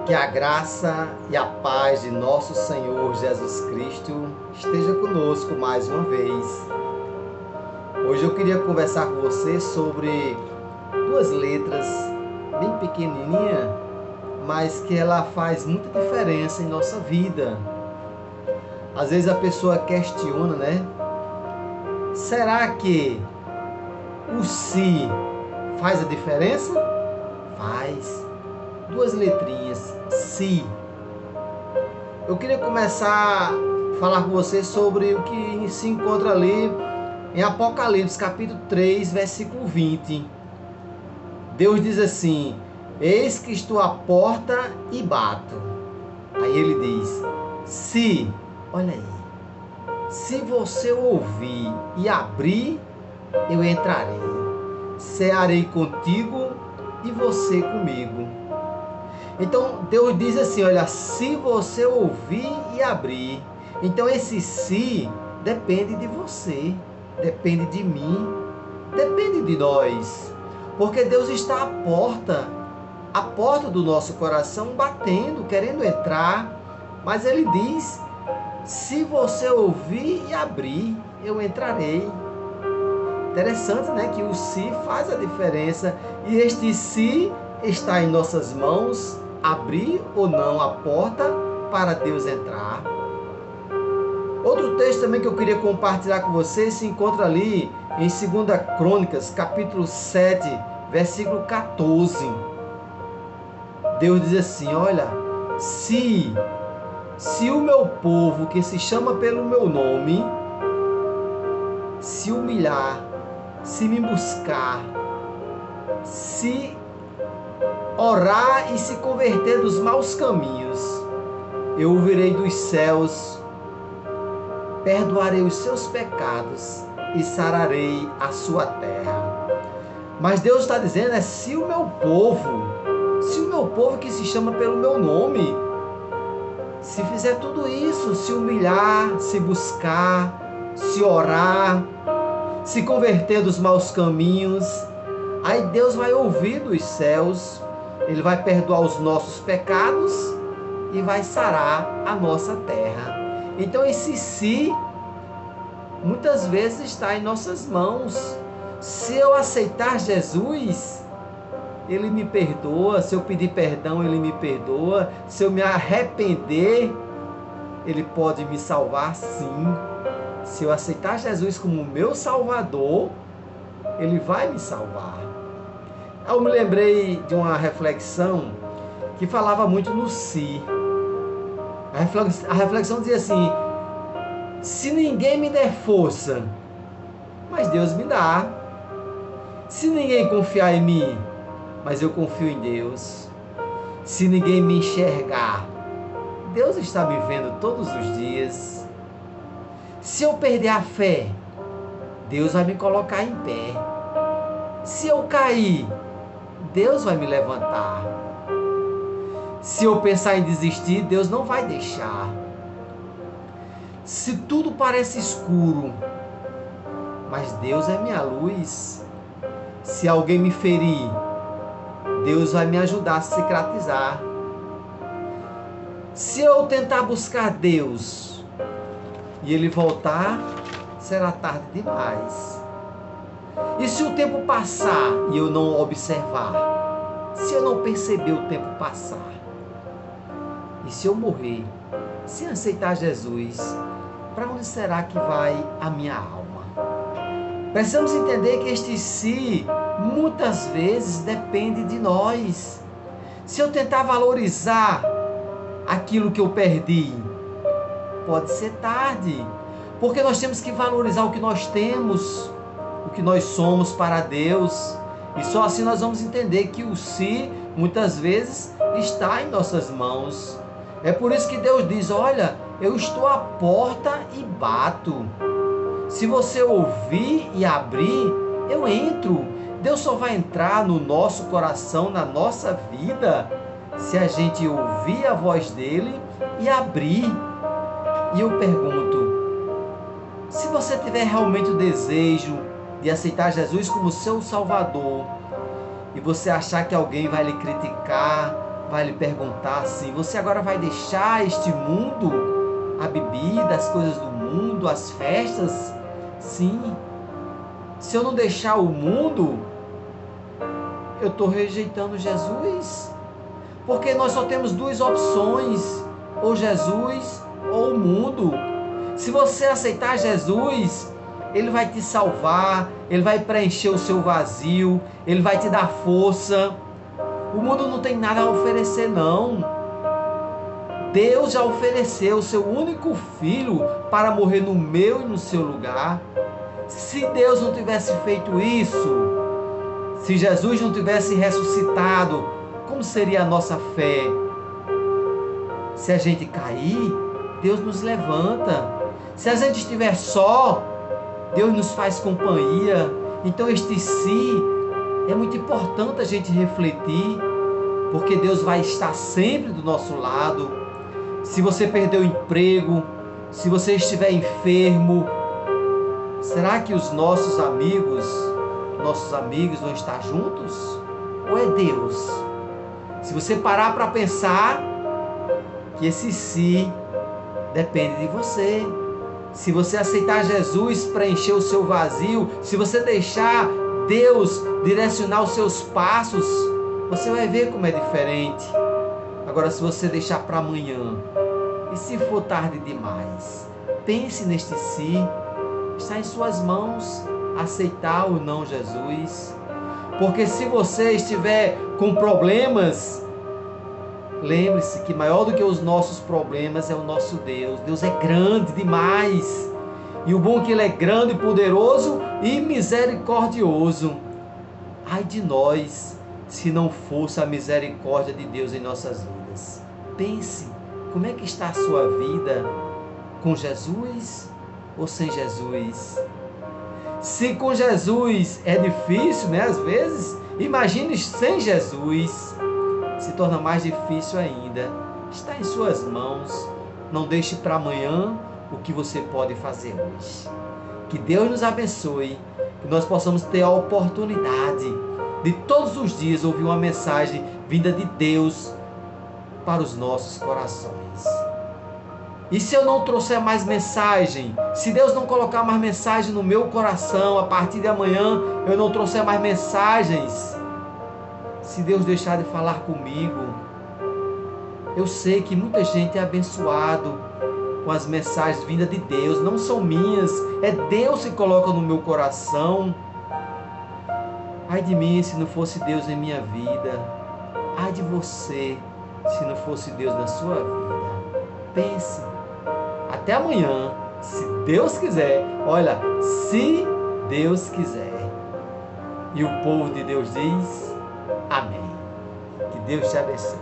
Que a graça e a paz de nosso Senhor Jesus Cristo esteja conosco mais uma vez. Hoje eu queria conversar com você sobre duas letras bem pequenininha, mas que ela faz muita diferença em nossa vida. Às vezes a pessoa questiona, né? Será que o se faz a diferença? Faz. Duas letrinhas, se. Eu queria começar a falar com você sobre o que se encontra ali em Apocalipse, capítulo 3, versículo 20. Deus diz assim: eis que estou à porta e bato. Aí ele diz: olha aí, se você ouvir e abrir, eu entrarei, cearei contigo e você comigo. Então Deus diz assim, olha, se você ouvir e abrir. Então esse se depende de você, depende de mim, depende de nós. Porque Deus está à porta do nosso coração, batendo, querendo entrar. Mas Ele diz, se você ouvir e abrir, eu entrarei. Interessante, né? Que o se faz a diferença. E este se está em nossas mãos, abrir ou não a porta para Deus entrar. Outro texto também que eu queria compartilhar com você se encontra ali em 2 Crônicas, capítulo 7, versículo 14. Deus diz assim, olha, se o meu povo que se chama pelo meu nome se humilhar, se me buscar, se orar e se converter dos maus caminhos, eu ouvirei dos céus, perdoarei os seus pecados e sararei a sua terra. Mas Deus está dizendo, se o meu povo que se chama pelo meu nome, se fizer tudo isso, se humilhar, se buscar, se orar, se converter dos maus caminhos, aí Deus vai ouvir dos céus, Ele vai perdoar os nossos pecados e vai sarar a nossa terra. Então esse se, muitas vezes está em nossas mãos. Se eu aceitar Jesus, Ele me perdoa. Se eu pedir perdão, Ele me perdoa. Se eu me arrepender, Ele pode me salvar, sim. Se eu aceitar Jesus como meu Salvador, Ele vai me salvar. Eu me lembrei de uma reflexão que falava muito no si. A reflexão dizia assim, se ninguém me der força, mas Deus me dá. Se ninguém confiar em mim, mas eu confio em Deus. Se ninguém me enxergar, Deus está me vendo todos os dias. Se eu perder a fé, Deus vai me colocar em pé. Se eu cair, Deus vai me levantar. Se eu pensar em desistir, Deus não vai deixar. Se tudo parece escuro, mas Deus é minha luz. Se alguém me ferir, Deus vai me ajudar a cicatrizar. Se eu tentar buscar Deus e Ele voltar, será tarde demais. E se o tempo passar e eu não observar? Se eu não perceber o tempo passar? E se eu morrer sem aceitar Jesus, para onde será que vai a minha alma? Precisamos entender que este si, muitas vezes, depende de nós. Se eu tentar valorizar aquilo que eu perdi, pode ser tarde. Porque nós temos que valorizar o que nós temos, o que nós somos para Deus. E só assim nós vamos entender que o si, muitas vezes, está em nossas mãos. É por isso que Deus diz, olha, eu estou à porta e bato. Se você ouvir e abrir, eu entro. Deus só vai entrar no nosso coração, na nossa vida, se a gente ouvir a voz dele e abrir. E eu pergunto, se você tiver realmente o desejo de aceitar Jesus como seu Salvador, e você achar que alguém vai lhe criticar, vai lhe perguntar assim: você agora vai deixar este mundo, a bebida, as coisas do mundo, as festas? Sim. Se eu não deixar o mundo, eu estou rejeitando Jesus. Porque nós só temos duas opções: ou Jesus ou o mundo. Se você aceitar Jesus, Ele vai te salvar, Ele vai preencher o seu vazio, Ele vai te dar força. O mundo não tem nada a oferecer, não. Deus já ofereceu o seu único filho para morrer no meu e no seu lugar. Se Deus não tivesse feito isso, se Jesus não tivesse ressuscitado, como seria a nossa fé? Se a gente cair, Deus nos levanta. Se a gente estiver só, Deus nos faz companhia. Então este si é muito importante a gente refletir, porque Deus vai estar sempre do nosso lado. Se você perdeu o emprego, se você estiver enfermo, será que os nossos amigos vão estar juntos? Ou é Deus? Se você parar para pensar, que esse si depende de você. Se você aceitar Jesus, preencher o seu vazio, se você deixar Deus direcionar os seus passos, você vai ver como é diferente. Agora, se você deixar para amanhã, e se for tarde demais, pense neste si. Está em suas mãos aceitar ou não Jesus. Porque se você estiver com problemas, lembre-se que maior do que os nossos problemas é o nosso Deus. Deus é grande demais. E o bom é que Ele é grande, poderoso e misericordioso. Ai de nós, se não fosse a misericórdia de Deus em nossas vidas. Pense, como é que está a sua vida? Com Jesus ou sem Jesus? Se com Jesus é difícil, né? Às vezes, imagine sem Jesus. Se torna mais difícil ainda. Está em suas mãos. Não deixe para amanhã o que você pode fazer hoje. Que Deus nos abençoe, que nós possamos ter a oportunidade de todos os dias ouvir uma mensagem vinda de Deus para os nossos corações. E se eu não trouxer mais mensagem, se Deus não colocar mais mensagem no meu coração, a partir de amanhã eu não trouxer mais mensagens, se Deus deixar de falar comigo, eu sei que muita gente é abençoado com as mensagens vindas de Deus, não são minhas, é Deus que coloca no meu coração. Ai de mim se não fosse Deus em minha vida, ai de você se não fosse Deus na sua vida. Pense, até amanhã, se Deus quiser. Olha, se Deus quiser. E o povo de Deus diz: amém. Que Deus te abençoe.